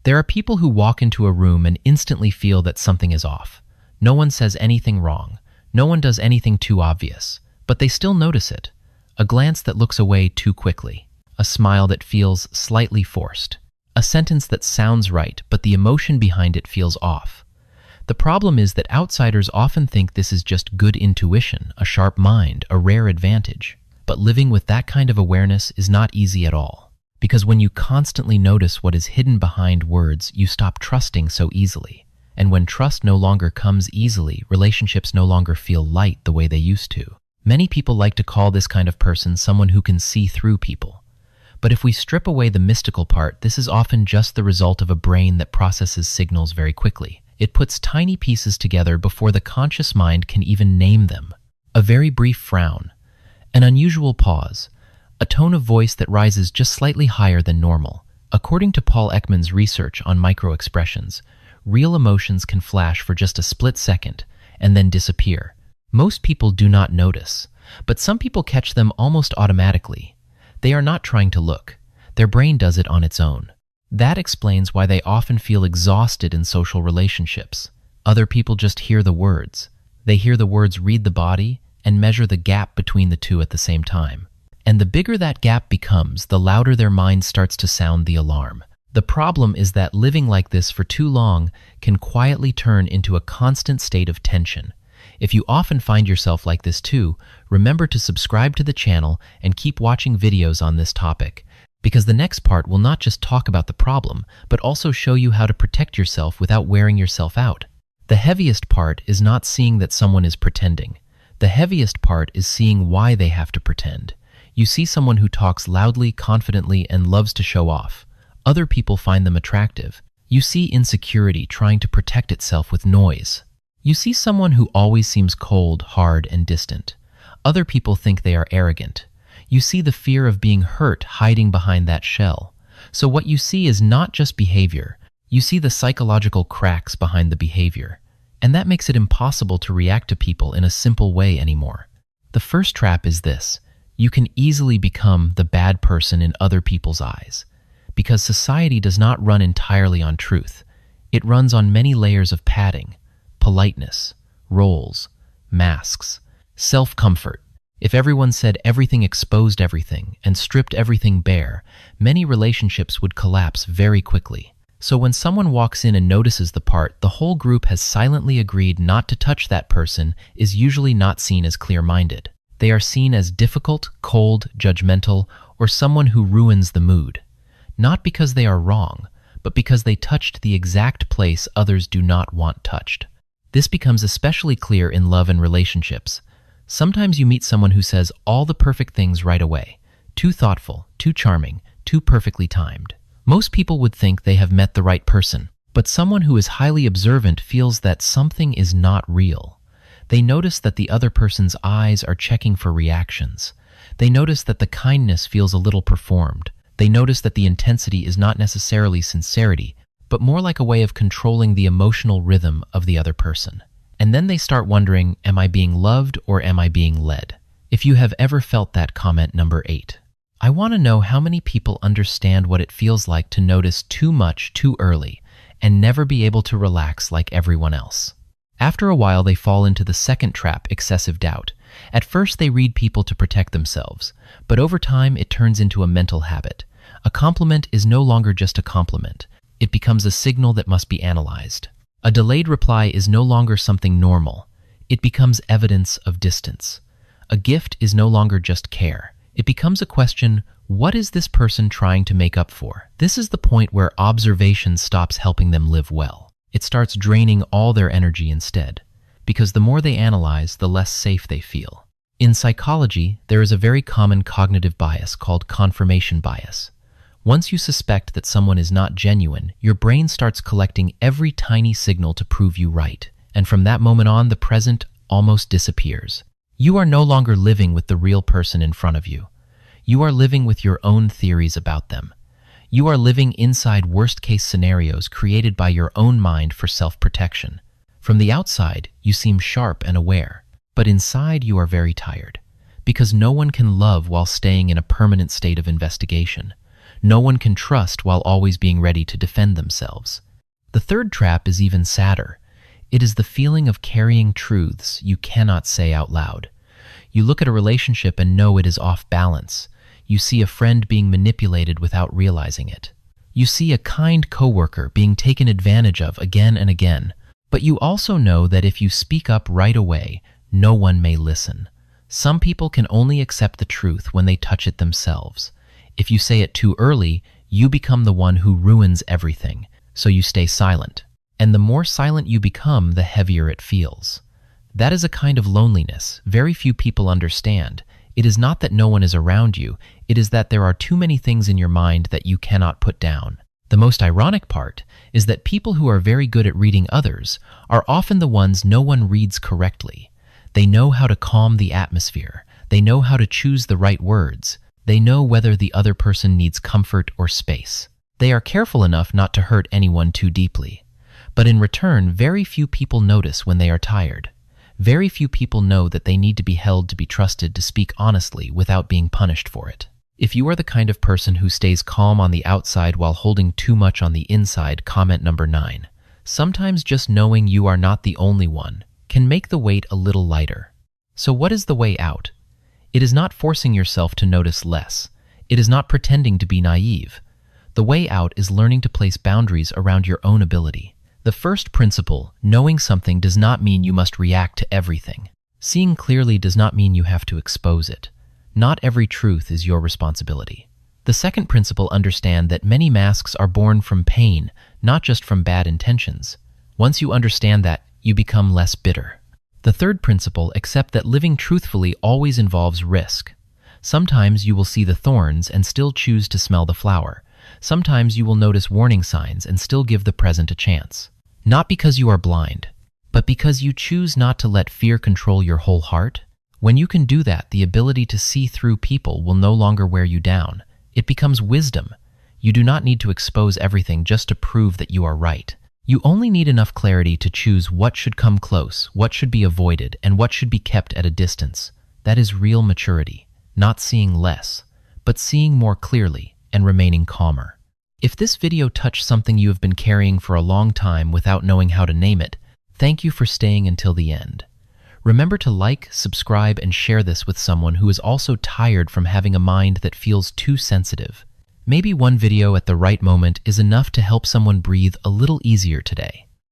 There are people who walk into a room and instantly feel that something is off. No one says anything wrong. No one does anything too obvious. But they still notice it. A glance that looks away too quickly. A smile that feels slightly forced. A sentence that sounds right, but the emotion behind it feels off. The problem is that outsiders often think this is just good intuition, a sharp mind, a rare advantage. But living with that kind of awareness is not easy at all. Because when you constantly notice what is hidden behind words, you stop trusting so easily. And when trust no longer comes easily, relationships no longer feel light the way they used to. Many people like to call this kind of person someone who can see through people. But if we strip away the mystical part, this is often just the result of a brain that processes signals very quickly. It puts tiny pieces together before the conscious mind can even name them. A very brief frown, an unusual pause, a tone of voice that rises just slightly higher than normal. According to Paul Ekman's research on microexpressions, real emotions can flash for just a split second and then disappear. Most people do not notice, but some people catch them almost automatically. They are not trying to look. Their brain does it on its own. That explains why they often feel exhausted in social relationships. Other people just hear the words. They hear the words read the body and measure the gap between the two at the same time. And the bigger that gap becomes, the louder their mind starts to sound the alarm. The problem is that living like this for too long can quietly turn into a constant state of tension. If you often find yourself like this too, remember to subscribe to the channel and keep watching videos on this topic, because the next part will not just talk about the problem, but also show you how to protect yourself without wearing yourself out. The heaviest part is not seeing that someone is pretending. The heaviest part is seeing why they have to pretend. You see someone who talks loudly, confidently, and loves to show off. Other people find them attractive. You see insecurity trying to protect itself with noise. You see someone who always seems cold, hard, and distant. Other people think they are arrogant. You see the fear of being hurt hiding behind that shell. So what you see is not just behavior. You see the psychological cracks behind the behavior. And that makes it impossible to react to people in a simple way anymore. The first trap is this. You can easily become the bad person in other people's eyes. Because society does not run entirely on truth. It runs on many layers of padding. Politeness, roles, masks, self-comfort. If everyone said everything exposed everything and stripped everything bare, many relationships would collapse very quickly. So when someone walks in and notices the part the whole group has silently agreed not to touch, that person is usually not seen as clear-minded. They are seen as difficult, cold, judgmental, or someone who ruins the mood. Not because they are wrong, but because they touched the exact place others do not want touched. This becomes especially clear in love and relationships. Sometimes you meet someone who says all the perfect things right away. Too thoughtful, too charming, too perfectly timed. Most people would think they have met the right person, but someone who is highly observant feels that something is not real. They notice that the other person's eyes are checking for reactions. They notice that the kindness feels a little performed. They notice that the intensity is not necessarily sincerity, but more like a way of controlling the emotional rhythm of the other person. And then they start wondering, am I being loved or am I being led? If you have ever felt that, comment number 8. I want to know how many people understand what it feels like to notice too much too early and never be able to relax like everyone else. After a while, they fall into the second trap, excessive doubt. At first, they read people to protect themselves, but over time, it turns into a mental habit. A compliment is no longer just a compliment. It becomes a signal that must be analyzed. A delayed reply is no longer something normal. It becomes evidence of distance. A gift is no longer just care. It becomes a question, what is this person trying to make up for? This is the point where observation stops helping them live well. It starts draining all their energy instead, because the more they analyze, the less safe they feel. In psychology, there is a very common cognitive bias called confirmation bias. Once you suspect that someone is not genuine, your brain starts collecting every tiny signal to prove you right. And from that moment on, the present almost disappears. You are no longer living with the real person in front of you. You are living with your own theories about them. You are living inside worst-case scenarios created by your own mind for self-protection. From the outside, you seem sharp and aware, but inside you are very tired. Because no one can love while staying in a permanent state of investigation. no one can trust while always being ready to defend themselves. The third trap is even sadder. It is the feeling of carrying truths you cannot say out loud. You look at a relationship and know it is off balance. You see a friend being manipulated without realizing it. You see a kind coworker being taken advantage of again and again. But you also know that if you speak up right away, no one may listen. Some people can only accept the truth when they touch it themselves. If you say it too early, you become the one who ruins everything, so you stay silent. And the more silent you become, the heavier it feels. That is a kind of loneliness very few people understand. It is not that no one is around you, it is that there are too many things in your mind that you cannot put down. The most ironic part is that people who are very good at reading others are often the ones no one reads correctly. They know how to calm the atmosphere. They know how to choose the right words. They know whether the other person needs comfort or space. They are careful enough not to hurt anyone too deeply. But in return, very few people notice when they are tired. Very few people know that they need to be held to be trusted to speak honestly without being punished for it. If you are the kind of person who stays calm on the outside while holding too much on the inside, comment number 9. Sometimes just knowing you are not the only one can make the weight a little lighter. So what is the way out? It is not forcing yourself to notice less. It is not pretending to be naive. The way out is learning to place boundaries around your own ability. The first principle, knowing something does not mean you must react to everything. Seeing clearly does not mean you have to expose it. Not every truth is your responsibility. The second principle, understand that many masks are born from pain, not just from bad intentions. Once you understand that, you become less bitter. The third principle, accept that living truthfully always involves risk. Sometimes you will see the thorns and still choose to smell the flower. Sometimes you will notice warning signs and still give the present a chance. Not because you are blind, but because you choose not to let fear control your whole heart. When you can do that, the ability to see through people will no longer wear you down. It becomes wisdom. You do not need to expose everything just to prove that you are right. You only need enough clarity to choose what should come close, what should be avoided, and what should be kept at a distance. That is real maturity, not seeing less, but seeing more clearly and remaining calmer. If this video touched something you have been carrying for a long time without knowing how to name it, thank you for staying until the end. Remember to like, subscribe, and share this with someone who is also tired from having a mind that feels too sensitive. Maybe one video at the right moment is enough to help someone breathe a little easier today.